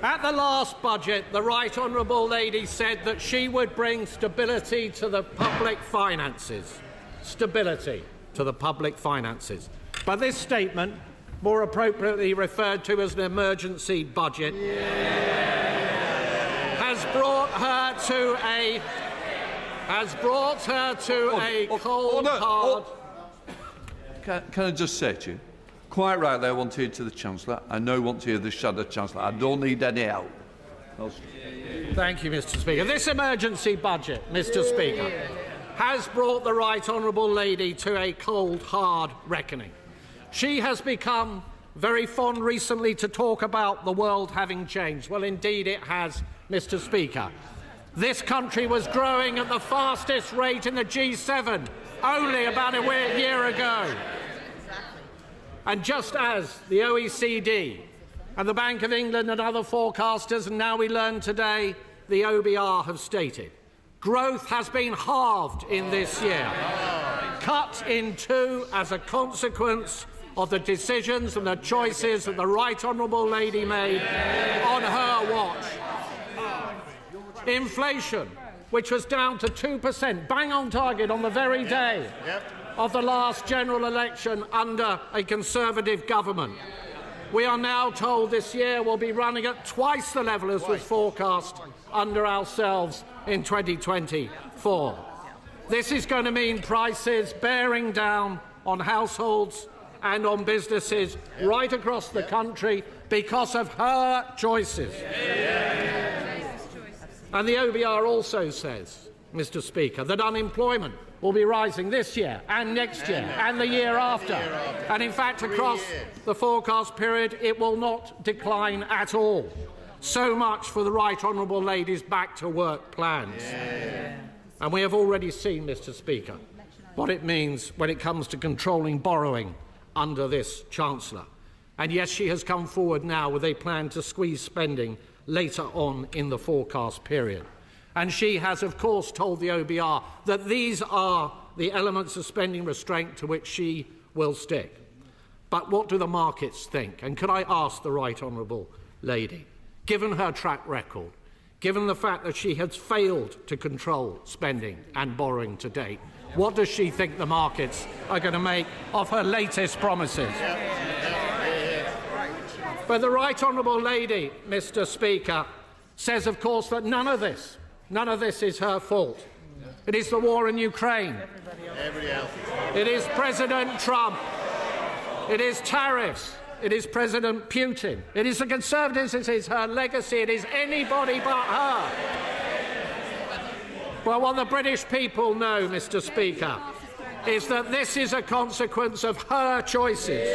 At the last budget, the Right Honourable Lady said that she would bring stability to the public finances. Stability to the public finances. But this statement, more appropriately referred to as an emergency budget, has brought her to a cold, hard... Can I just say to you, quite rightly, I want to hear to the Chancellor. I now want to hear the Shadow Chancellor. I don't need any help. Thank you, Mr. Speaker. This emergency budget, Mr. Speaker, has brought the Right Honourable Lady to a cold, hard reckoning. She has become very fond recently to talk about the world having changed. Well, indeed it has, Mr. Speaker. This country was growing at the fastest rate in the G7 only about a year ago. And just as the OECD and the Bank of England and other forecasters, and now we learn today, the OBR have stated, growth has been halved in this year, cut in two as a consequence of the decisions and the choices that the Right Honourable Lady made on her watch. Inflation, which was down to 2%, bang on target on the very day of the last general election under a Conservative government. We are now told this year will be running at twice the level as was forecast under ourselves in 2024. This is going to mean prices bearing down on households and on businesses right across the country because of her choices. And the OBR also says, Mr. Speaker, that unemployment will be rising this year and next year and the year after. And in fact, across the forecast period, it will not decline at all. So much for the Right Honourable Lady's back-to-work plans. And we have already seen, Mr. Speaker, what it means when it comes to controlling borrowing under this Chancellor. And yes, she has come forward now with a plan to squeeze spending later on in the forecast period. And she has, of course, told the OBR that these are the elements of spending restraint to which she will stick. But what do the markets think? And could I ask the Right Honourable Lady, given her track record, given the fact that she has failed to control spending and borrowing to date, what does she think the markets are going to make of her latest promises? But the Right Honourable Lady, Mr. Speaker, says, of course, that none of this is her fault. It is the war in Ukraine. It is President Trump. It is tariffs. It is President Putin. It is the Conservatives. It is her legacy. It is anybody but her. Well, what the British people know, Mr. Speaker, is that this is a consequence of her choices.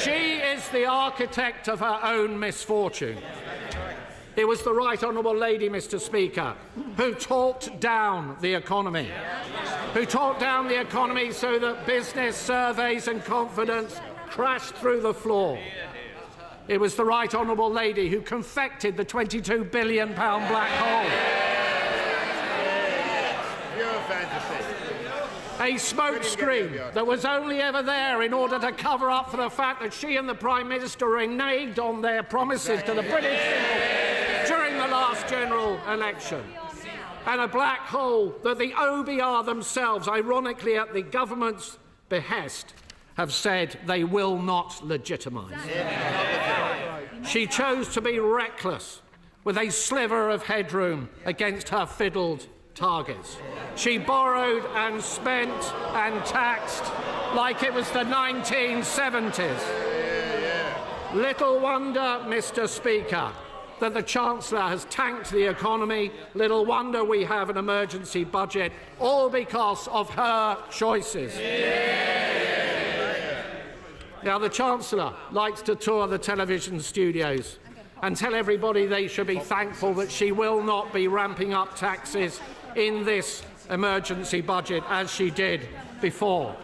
She is the architect of her own misfortune. It was the Right Honourable Lady, Mr. Speaker, who talked down the economy, so that business surveys and confidence crashed through the floor. It was the Right Honourable Lady who confected the £22 billion black hole. A smokescreen that was only ever there in order to cover up for the fact that she and the Prime Minister reneged on their promises to the British people during the last general election. And a black hole that the OBR themselves, ironically at the government's behest, have said they will not legitimise. She chose to be reckless with a sliver of headroom against her fiddled targets. She borrowed and spent and taxed like it was the 1970s. Little wonder, Mr. Speaker, that the Chancellor has tanked the economy. Little wonder we have an emergency budget, all because of her choices. Now, the Chancellor likes to tour the television studios and tell everybody they should be thankful that she will not be ramping up taxes in this emergency budget as she did before.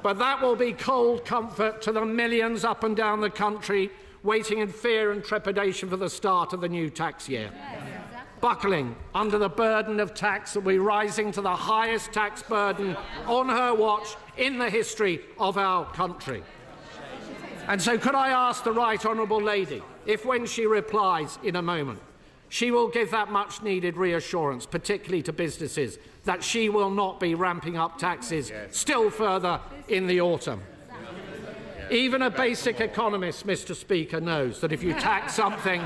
But that will be cold comfort to the millions up and down the country waiting in fear and trepidation for the start of the new tax year. Buckling under the burden of tax that will be rising to the highest tax burden on her watch in the history of our country. And so could I ask the Right Honourable Lady, if when she replies in a moment, she will give that much-needed reassurance, particularly to businesses, that she will not be ramping up taxes still further in the autumn. Even a basic economist, Mr. Speaker, knows that if you tax something,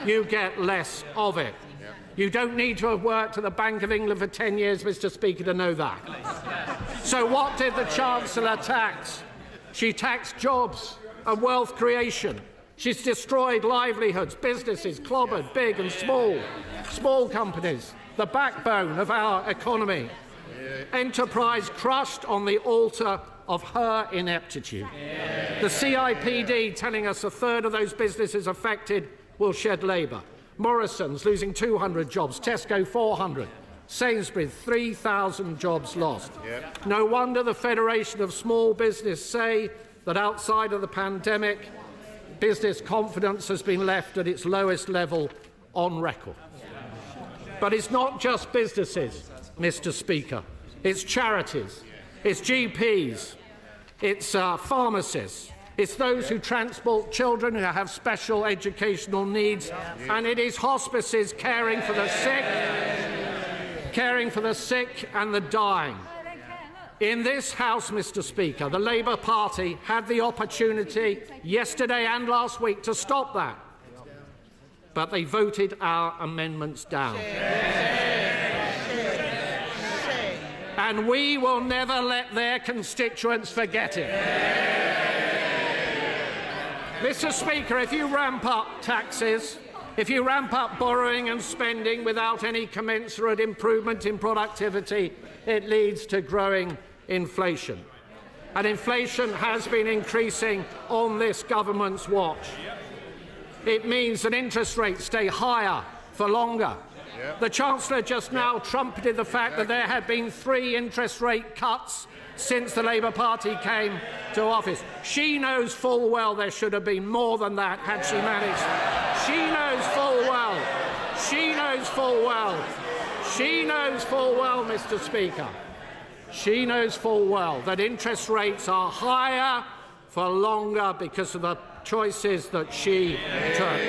you get less of it. You don't need to have worked at the Bank of England for 10 years, Mr. Speaker, to know that. So what did the Chancellor tax? She taxed jobs and wealth creation. She's destroyed livelihoods, businesses clobbered, big and small companies, the backbone of our economy. Enterprise crushed on the altar of her ineptitude. The CIPD telling us a third of those businesses affected will shed labour. Morrison's losing 200 jobs, Tesco 400, Sainsbury's 3,000 jobs lost. No wonder the Federation of Small Business say that outside of the pandemic, business confidence has been left at its lowest level on record. But it's not just businesses, Mr. Speaker. It's charities, it's GPs, it's pharmacists, it's those who transport children who have special educational needs, and it is hospices caring for the sick and the dying. In this House, Mr. Speaker, the Labour Party had the opportunity yesterday and last week to stop that, but they voted our amendments down. And we will never let their constituents forget it. Mr. Speaker, if you ramp up taxes, if you ramp up borrowing and spending without any commensurate improvement in productivity, it leads to growing inflation. And inflation has been increasing on this government's watch. It means that interest rates stay higher for longer. The Chancellor just now trumpeted the fact that there have been 3 interest rate cuts since the Labour Party came to office. She knows full well there should have been more than that had she managed. She knows full well. She knows full well. She knows full well, Mr. Speaker. She knows full well that interest rates are higher for longer because of the choices that she took.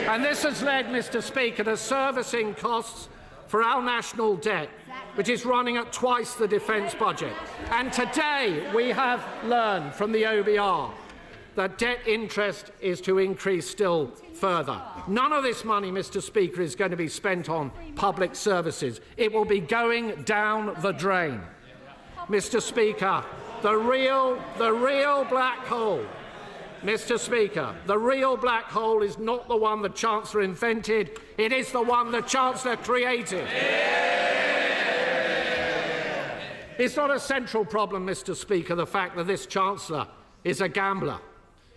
And this has led, Mr. Speaker, to servicing costs for our national debt, which is running at twice the defence budget. And today we have learned from the OBR that debt interest is to increase still further. None of this money, Mr. Speaker, is going to be spent on public services. It will be going down the drain. Mr. Speaker, the real black hole, Mr. Speaker, the real black hole is not the one the Chancellor invented, it is the one the Chancellor created. It's not a central problem, Mr. Speaker, the fact that this Chancellor is a gambler.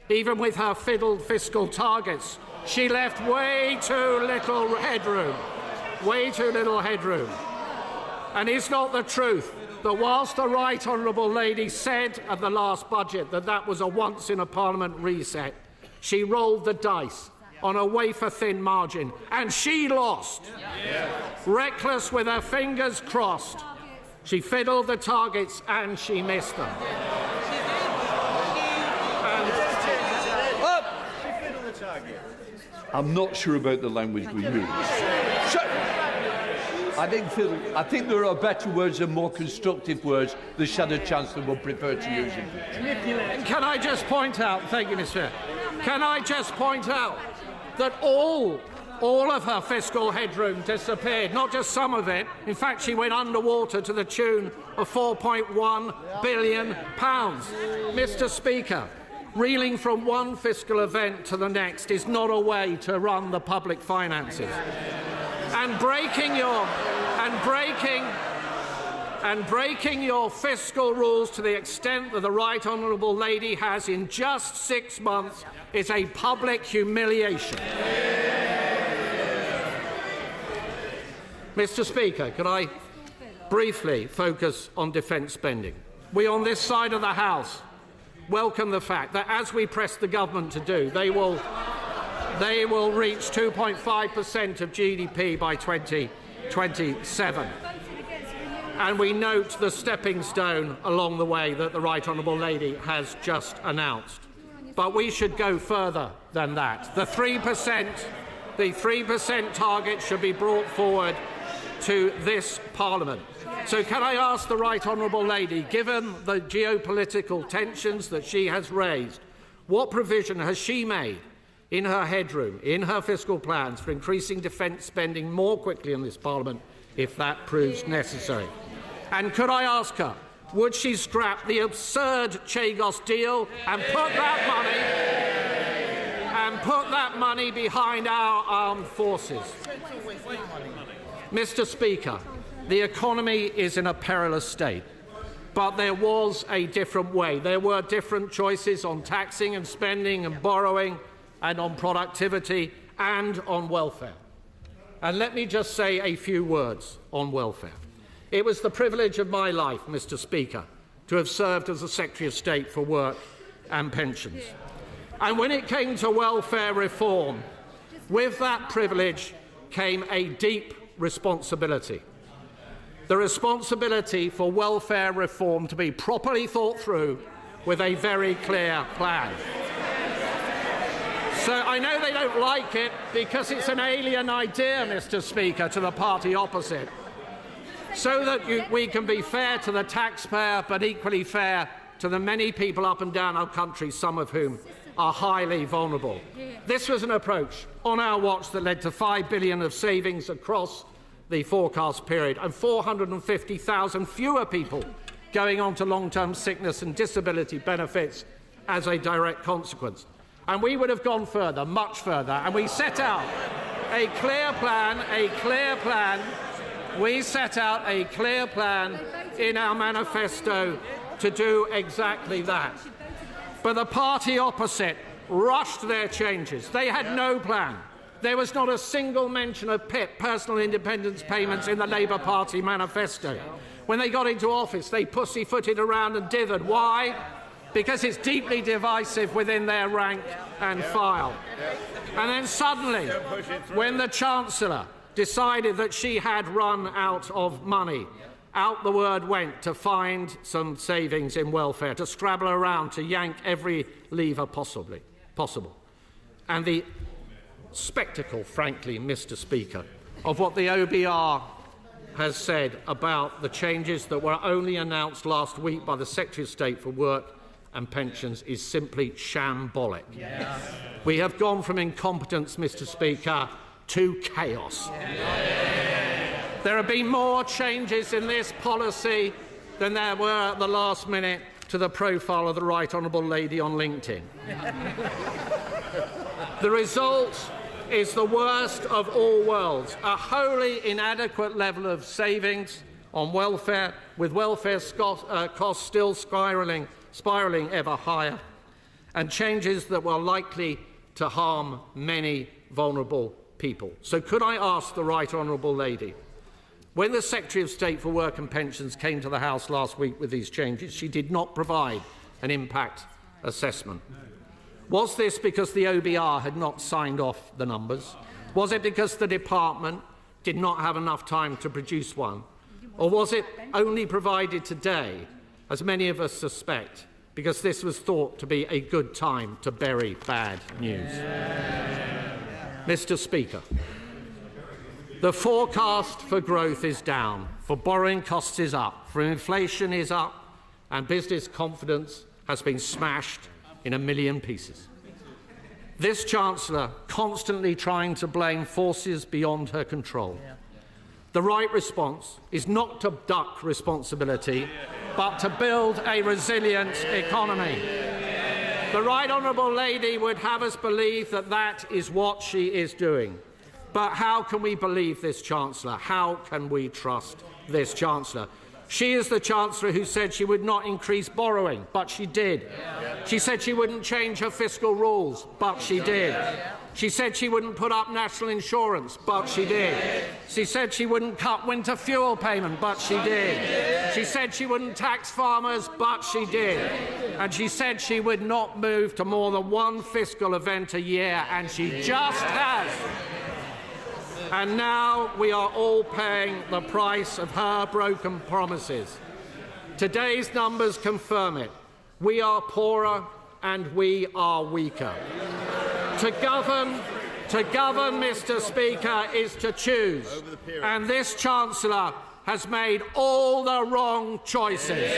Even with her fiddled fiscal targets, she left way too little headroom. Way too little headroom. And it's not the truth that whilst the Right Honourable Lady said at the last budget that that was a once-in-a-Parliament reset, she rolled the dice on a wafer-thin margin, and she lost. Reckless with her fingers crossed, she fiddled the targets and she missed them. I'm not sure about the language we use. I think there are better words and more constructive words the Shadow Chancellor would prefer to use. Can I just point out, thank you, Mr. Can I just point out that all of her fiscal headroom disappeared, not just some of it. In fact, she went underwater to the tune of £4.1 billion. Mr. Speaker, reeling from one fiscal event to the next is not a way to run the public finances. And breaking your fiscal rules to the extent that the Right Honourable Lady has in just 6 months is a public humiliation. Mr. Speaker, could I briefly focus on defence spending? We on this side of the House welcome the fact that, as we press the government to do, they will reach 2.5% of GDP by 2027. And we note the stepping stone along the way that the Right Honourable Lady has just announced. But we should go further than that. The 3% target should be brought forward to this Parliament. So can I ask the Right Honourable Lady, given the geopolitical tensions that she has raised, what provision has she made in her headroom, in her fiscal plans, for increasing defence spending more quickly in this Parliament if that proves necessary? And could I ask her, would she scrap the absurd Chagos deal and put that money behind our armed forces? Mr. Speaker, the economy is in a perilous state, but there was a different way. There were different choices on taxing and spending and borrowing and on productivity and on welfare. And let me just say a few words on welfare. It was the privilege of my life, Mr. Speaker, to have served as the Secretary of State for Work and Pensions. And when it came to welfare reform, with that privilege came a deep responsibility. The responsibility for welfare reform to be properly thought through with a very clear plan. So I know they don't like it because it's an alien idea, Mr. Speaker, to the party opposite. So that we can be fair to the taxpayer but equally fair to the many people up and down our country, some of whom are highly vulnerable. This was an approach on our watch that led to $5 billion of savings across the forecast period and 450,000 fewer people going on to long-term sickness and disability benefits as a direct consequence. And we would have gone further, much further, and we set out a clear plan. We set out a clear plan in our manifesto to do exactly that. But the party opposite rushed their changes. They had no plan. There was not a single mention of PIP, personal independence payments, in the Labour Party manifesto. When they got into office, they pussyfooted around and dithered. Why? Because it's deeply divisive within their rank and file. And then suddenly, when the Chancellor decided that she had run out of money, out the word went to find some savings in welfare, to scrabble around, to yank every lever possible. And the spectacle, frankly, Mr. Speaker, of what the OBR has said about the changes that were only announced last week by the Secretary of State for Work and Pensions is simply shambolic. Yes. We have gone from incompetence, Mr. Speaker, to chaos. There have been more changes in this policy than there were at the last minute to the profile of the Right Honourable Lady on LinkedIn. The result is the worst of all worlds, a wholly inadequate level of savings on welfare, with welfare costs still spiralling ever higher, and changes that were likely to harm many vulnerable people. So could I ask the Right Honourable Lady, when the Secretary of State for Work and Pensions came to the House last week with these changes, she did not provide an impact assessment. Was this because the OBR had not signed off the numbers? Was it because the department did not have enough time to produce one? Or was it only provided today, as many of us suspect, because this was thought to be a good time to bury bad news? Mr. Speaker, the forecast for growth is down, for borrowing costs is up, for inflation is up, and business confidence has been smashed in a million pieces. This Chancellor constantly trying to blame forces beyond her control. The right response is not to duck responsibility, but to build a resilient economy. The Right Honourable Lady would have us believe that that is what she is doing. But how can we believe this Chancellor? How can we trust this Chancellor? She is the Chancellor who said she would not increase borrowing, but she did. She said she wouldn't change her fiscal rules, but she did. She said she wouldn't put up national insurance, but she did. She said she wouldn't cut winter fuel payment, but she did. She said she wouldn't tax farmers, but she did. And she said she would not move to more than one fiscal event a year, and she just has. And now we are all paying the price of her broken promises. Today's numbers confirm it. We are poorer and we are weaker. To govern, Mr. Speaker, is to choose, and this Chancellor has made all the wrong choices.